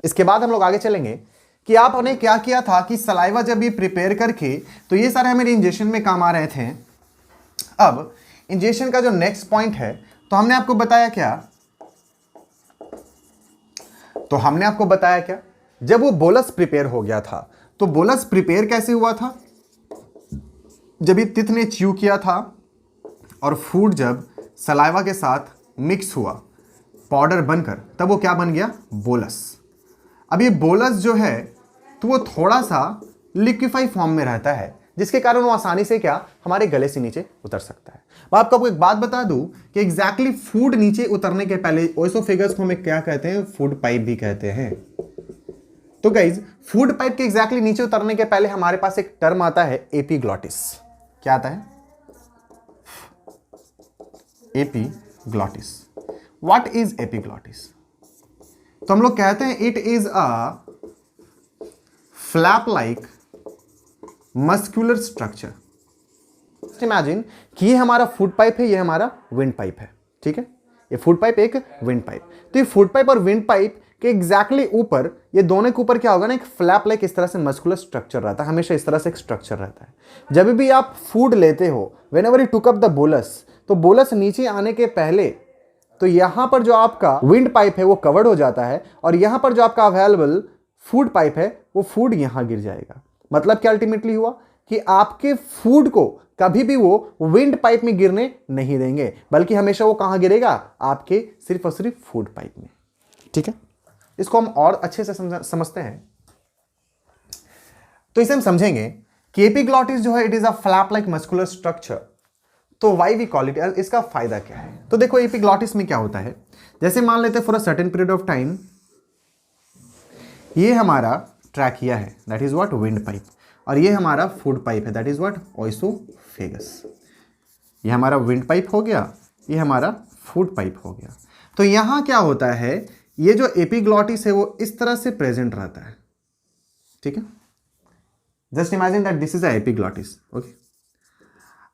इसके बाद हम लोग आगे चलेंगे कि आपने क्या किया था कि सलाइवा जब ये प्रिपेयर करके तो ये सारे हमारे इंजेक्शन में काम आ रहे थे। अब इंजेक्शन का जो नेक्स्ट पॉइंट है तो हमने आपको बताया क्या, जब वो बोलस प्रिपेयर हो गया था तो बोलस प्रिपेयर कैसे हुआ था, जब ये तित ने च्यू किया था और फूड जब सलाइवा के साथ मिक्स हुआ पाउडर बनकर, तब वो क्या बन गया, बोलस। अब ये बोलस जो है तो वो थोड़ा सा लिक्विफाई फॉर्म में रहता है, जिसके कारण वो आसानी से क्या हमारे गले से नीचे उतर सकता है। मैं आपको एक बात बता दूं कि एग्जैक्टली फूड नीचे उतरने के पहले ओएसोफेगस को हमें क्या कहते हैं, फूड पाइप भी कहते हैं। तो गाइज फूड पाइप के एग्जैक्टली नीचे उतरने के पहले हमारे पास एक टर्म आता है एपिग्लॉटिस। क्या आता है, एपिग्लॉटिस। What is epiglottis? तो हम लोग कहते हैं it is a flap like muscular structure. Imagine कि ये हमारा फूड पाइप है, ये हमारा विंड पाइप है, ठीक है। ये फूड पाइप एक विंड पाइप, तो ये फूड पाइप और विंड पाइप के एग्जैक्टली ऊपर, ये दोनों के ऊपर क्या होगा ना, एक फ्लैप लाइक इस तरह से मस्कुलर स्ट्रक्चर रहता है। हमेशा इस तरह से एक स्ट्रक्चर रहता है। जब भी आप फूड लेते हो, whenever you took up the bolus, तो बोलस नीचे आने के पहले तो यहां पर जो आपका विंड पाइप है वो कवर्ड हो जाता है, और यहां पर जो आपका अवेलेबल फूड पाइप है वो फूड यहां गिर जाएगा। मतलब क्या अल्टीमेटली हुआ कि आपके फूड को कभी भी वो विंड पाइप में गिरने नहीं देंगे, बल्कि हमेशा वो कहां गिरेगा, आपके सिर्फ और सिर्फ फूड पाइप में, ठीक है। इसको हम और अच्छे से समझते हैं। तो इसे हम समझेंगे कि एपिग्लॉटिस जो है it is a flap like muscular structure. तो वाई वी कॉल इट, इसका फायदा क्या है? तो देखो एपिग्लॉटिस में क्या होता है, जैसे मान लेते हैं for a certain period of time ये हमारा ट्रैकिया है, that is what, wind pipe, और ये हमारा फूड पाइप है, दैट इज व्हाट, ओएसोफेगस। ये हमारा विंड पाइप हो गया, ये हमारा फूड पाइप हो गया। तो यहां क्या होता है, ये जो एपिग्लॉटिस है वो इस तरह से प्रेजेंट रहता है, ठीक है। Just imagine that this is a epiglottis, okay.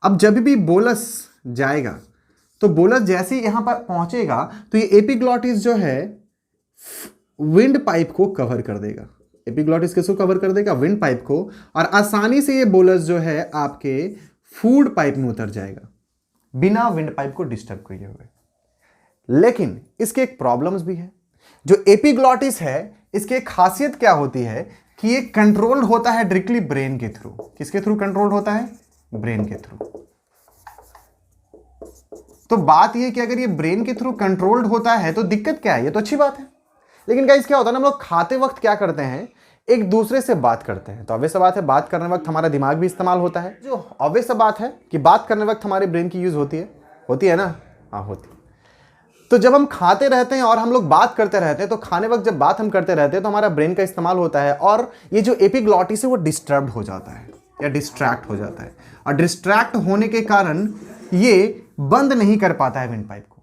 अब जब भी बोलस जाएगा तो बोलस जैसे ही यहां पर पहुंचेगा तो ये एपिग्लॉटिस जो है विंड पाइप को कवर कर देगा। एपिग्लॉटिस किसको कवर कर देगा, विंड पाइप को, और आसानी से ये बोलस जो है आपके फूड पाइप में उतर जाएगा बिना विंड पाइप को डिस्टर्ब किए हुए। लेकिन इसके एक प्रॉब्लम्स भी है। जो एपिग्लॉटिस है इसकी एक खासियत क्या होती है कि ये कंट्रोल्ड होता है डायरेक्टली ब्रेन के थ्रू। किसके थ्रू कंट्रोल्ड होता है, ब्रेन के थ्रू। तो बात ये कि अगर ये ब्रेन के थ्रू कंट्रोल्ड होता है तो दिक्कत क्या है, ये तो अच्छी बात है। लेकिन गाइस क्या होता है ना, हम लोग खाते वक्त क्या करते हैं, एक दूसरे से बात करते हैं। तो ऑब्वियस बात है बात करने वक्त हमारा दिमाग भी इस्तेमाल होता है। जो ऑब्वियस बात है कि बात करने वक्त हमारे ब्रेन की यूज होती है ना, हाँ होती है। तो जब हम खाते रहते हैं और हम लोग बात करते रहते हैं, तो खाने वक्त जब बात हम करते रहते हैं तो हमारा ब्रेन का इस्तेमाल होता है, और ये जो एपिग्लॉटिस है वो डिस्टर्ब हो जाता है या डिस्ट्रैक्ट हो जाता है, और डिस्ट्रैक्ट होने के कारण ये बंद नहीं कर पाता है विंड पाइप को।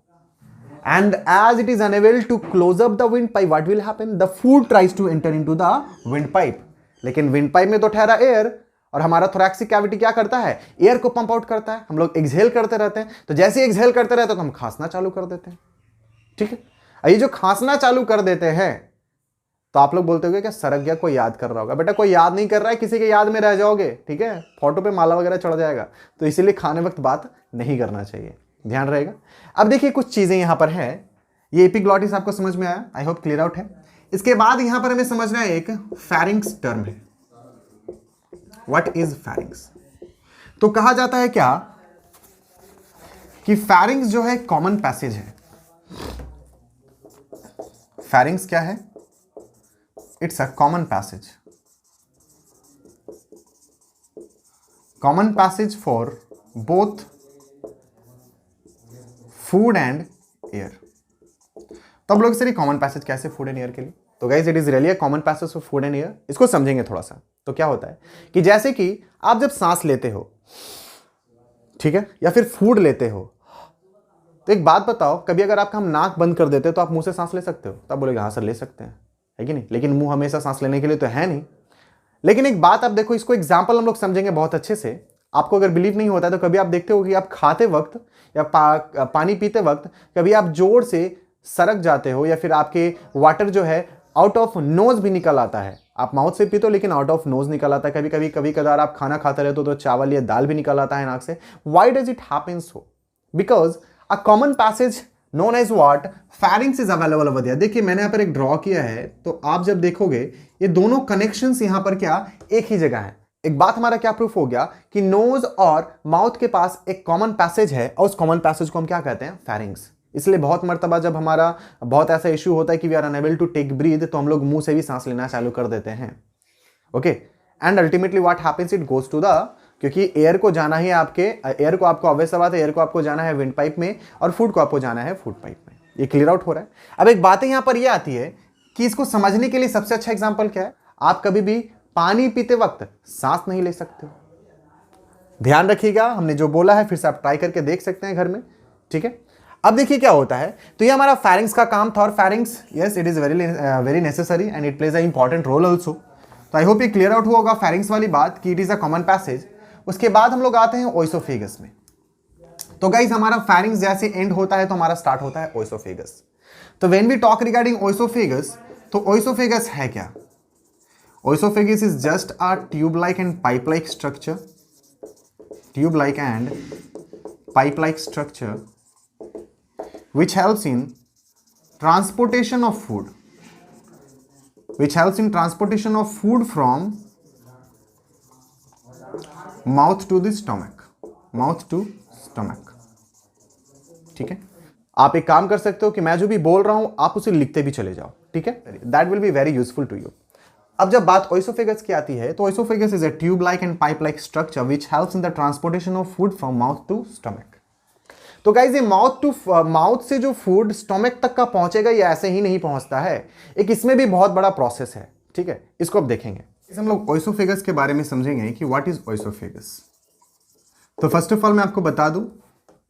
And as it is unable to close up the windpipe, what will happen? The food tries to enter into the windpipe. लेकिन windpipe में तो ठहरा एयर, और हमारा thoracic cavity क्या करता है, एयर को पंप आउट करता है। हम लोग एक्सहेल करते रहते हैं, तो जैसे ही एक्सहेल करते रहते हैं तो हम खांसना चालू कर देते हैं, ठीक है। ये जो खांसना चालू कर देते हैं तो आप लोग बोलते होंगे क्या सरक गया, कोई याद कर रहा होगा। बेटा कोई याद नहीं कर रहा है, किसी के याद में रह जाओगे, ठीक है, फोटो पे माला वगैरह चढ़ जाएगा। तो इसीलिए खाने वक्त बात नहीं करना चाहिए, ध्यान रहेगा। अब देखिए कुछ चीजें यहां पर है। ये एपिग्लॉटिस आपको समझ में आया, आई होप क्लियर आउट है। इसके बाद यहां पर हमें समझना है एक फेरिंग्स टर्म है। What is pharynx? तो कहा जाता है क्या कि फेरिंग्स जो है कॉमन पैसेज है। फेरिंग्स क्या है? It's a common passage, common passage for both food and air. तो अब लोग सर कॉमन पैसेज कैसे फूड एंड एयर के लिए? तो guys it is really a common passage for food and air. इसको समझेंगे थोड़ा सा। तो क्या होता है कि जैसे कि आप जब सांस लेते हो, ठीक है, या फिर फूड लेते हो, तो एक बात बताओ, कभी अगर आपका हम नाक बंद कर देते हो तो आप मुंह से सांस ले सकते हो? तब बोलेगा हाँ सर ले सकते हैं, है कि नहीं? लेकिन मुंह हमेशा सांस लेने के लिए तो है नहीं। लेकिन एक बात आप देखो, इसको एग्जाम्पल हम लोग समझेंगे बहुत अच्छे से। आपको अगर बिलीव नहीं होता है तो कभी आप देखते हो कि आप खाते वक्त या पानी पीते वक्त कभी आप जोर से सरक जाते हो, या फिर आपके वाटर जो है आउट ऑफ नोज भी निकल आता है। आप माउथ से पीते हो लेकिन आउट ऑफ नोज निकल आता है। कभी कदार आप खाना खाते रहते हो तो चावल या दाल भी निकल आता है नाक से। Why does it happen so? Because a common passage known as what, pharynx is available over there. देखिए मैंने यहाँ पर एक ड्रॉ किया है, तो आप जब देखोगे ये दोनों कनेक्शंस यहाँ पर क्या एक ही जगह है। एक बात हमारा क्या प्रूफ हो गया कि नोज और माउथ के पास एक कॉमन पैसेज है, और उस कॉमन पैसेज को हम क्या कहते हैं? फैरिंग्स। इसलिए बहुत मर्तबा जब हमारा बहुत ऐसा इश्यू होता है कि we are unable to take breath, तो हम लोग मुंह से भी सांस लेना चालू कर देते हैं। Okay, and ultimately what happens, it goes to the, क्योंकि एयर को जाना ही आपके, एयर को आपको ऑब्वियस बात है, एयर को आपको जाना है विंड पाइप में और फूड को आपको जाना है फूड पाइप में। ये क्लियर आउट हो रहा है? अब एक बात यहां पर ये आती है कि इसको समझने के लिए सबसे अच्छा एग्जांपल क्या है? आप कभी भी पानी पीते वक्त सांस नहीं ले सकते। ध्यान रखिएगा, हमने जो बोला है फिर से आप ट्राई करके देख सकते हैं घर में, ठीक है? अब देखिए क्या होता है। तो ये हमारा फैरिंग्स का काम था, और pharynx yes it is very necessary and it plays a important role also. तो आई होप ये क्लियर आउट हुआ होगा फैरिंग्स वाली बात कि it is a common passage. उसके बाद हम लोग आते हैं ओइसोफेगस में। तो गाइज हमारा फैरिंग्स जैसे एंड होता है तो हमारा स्टार्ट होता है ओइसोफेगस। तो when we talk regarding oesophagus, तो ओइसोफेगस है क्या? Oesophagus is just a tube like and pipe like structure, tube like and pipe like structure which helps in transportation of food, which helps in transportation of food from mouth to the stomach, mouth to stomach। ठीक है, आप एक काम कर सकते हो कि मैं जो भी बोल रहा हूं आप उसे लिखते भी चले जाओ, ठीक है? That will be very useful to you. अब जब बात ओइसोफेगस की आती है, तो oesophagus is a tube like and pipe like structure which helps in the transportation of food from mouth to stomach. तो गाइज ये माउथ से जो फूड स्टमक तक का पहुंचेगा, ये ऐसे ही नहीं पहुंचता है, एक इसमें भी बहुत बड़ा प्रोसेस है, ठीक है? इसको अब देखेंगे। इस हम लोग ओइसोफेगस के बारे में समझेंगे कि व्हाट इज ओइसोफेगस। तो फर्स्ट ऑफ ऑल मैं आपको बता दूं,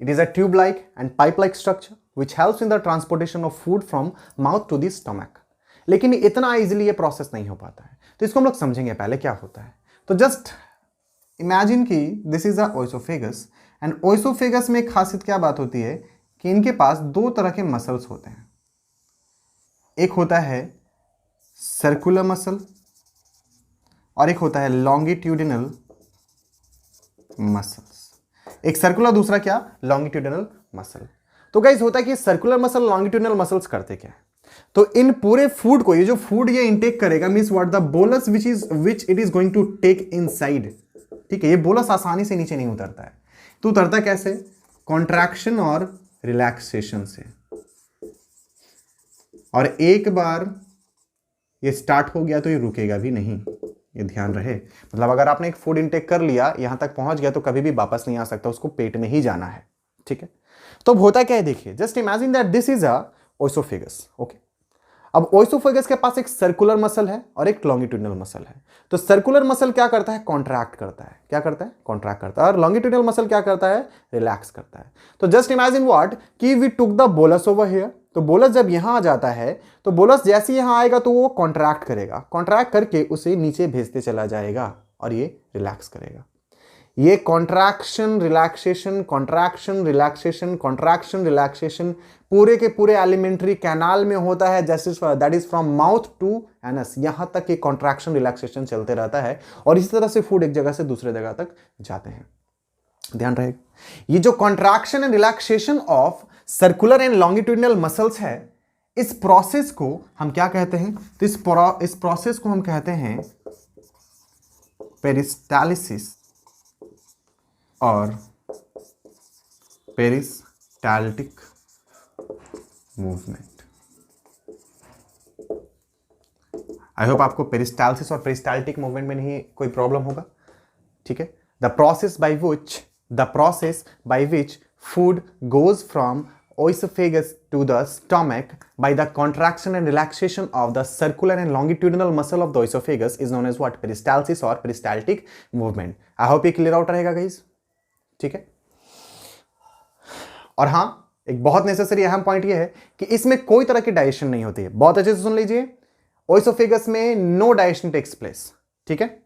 it is a tube like and pipe like structure which helps in the transportation of food from mouth to the stomach. लेकिन इतना इजिली ये प्रोसेस नहीं हो पाता है, तो इसको हम लोग समझेंगे पहले क्या होता है। तो जस्ट इमेजिन कि this is a oesophagus, and oesophagus में एक खासियत क्या बात होती है कि इनके पास दो तरह के मसल्स होते हैं। एक होता है सर्कुलर मसल और एक होता है लॉन्गिट्यूडिनल मसल्स। एक सर्कुलर, दूसरा क्या? Longitudinal muscle. तो गाइस होता है कि सर्कुलर मसल लॉन्गिट्यूडिनल मसल्स करते क्या है? तो इन पूरे फूड को, ये जो फूड ये इंटेक करेगा, means what, the bolus which it is going to take inside, ठीक है? ये बोलस आसानी से नीचे नहीं उतरता है। तो उतरता कैसे? कॉन्ट्रैक्शन और रिलैक्सेशन से। और एक बार ये स्टार्ट हो गया तो ये रुकेगा भी नहीं, ये ध्यान रहे। मतलब अगर आपने एक फूड इंटेक कर लिया, यहां तक पहुंच गया, तो कभी भी वापस नहीं आ सकता, उसको पेट में ही जाना है, ठीक है? तो अब होता क्या है, देखिए, just imagine that this is a oesophagus. Okay, अब ओइसोफेगस के पास एक सर्कुलर मसल है और एक लॉन्गिट्यूडिनल मसल है। तो सर्कुलर मसल क्या करता है? कॉन्ट्रैक्ट करता है। क्या करता है? कॉन्ट्रैक्ट करता है। और लॉन्गिट्यूडिनल मसल क्या करता है? रिलैक्स करता है। तो जस्ट इमेजिन व्हाट कि we took the bolus over here. तो बोलस जब यहां आ जाता है, तो बोलस जैसे यहां आएगा तो वो कॉन्ट्रैक्ट करेगा, कॉन्ट्रैक्ट करके उसे नीचे भेजते चला जाएगा और ये रिलैक्स करेगा। ये contraction relaxation, contraction relaxation, contraction relaxation पूरे के पूरे एलिमेंट्री कैनाल में होता है, जैसे that is from mouth to anus. यहां तक ये कॉन्ट्रैक्शन रिलैक्सेशन चलते रहता है और इसी तरह से फूड एक जगह से दूसरे जगह तक जाते हैं। ध्यान रहे, ये जो contraction and relaxation of circular and longitudinal muscles है, इस प्रोसेस को हम क्या कहते हैं? तो इस प्रोसेस को हम कहते हैं पेरिस्टालिसिस और पेरिस्टाल्टिक मूवमेंट। आई होप आपको पेरिस्टाल्सिस और पेरिस्टाल्टिक मूवमेंट में नहीं कोई प्रॉब्लम होगा, ठीक है? The process by which food goes from oesophagus to the stomach by the contraction and relaxation of the circular and longitudinal muscle of the oesophagus is known as what? Peristalsis or peristaltic movement. I hope ये clear out रहेगा guys, ठीक है? और हाँ, एक बहुत necessary अहम point ये है कि इसमें कोई तरह की डाइजेशन नहीं होती है। बहुत अच्छे से सुन लीजिए, ओइसोफेगस में नो डाइजेशन टेक्स प्लेस, ठीक है?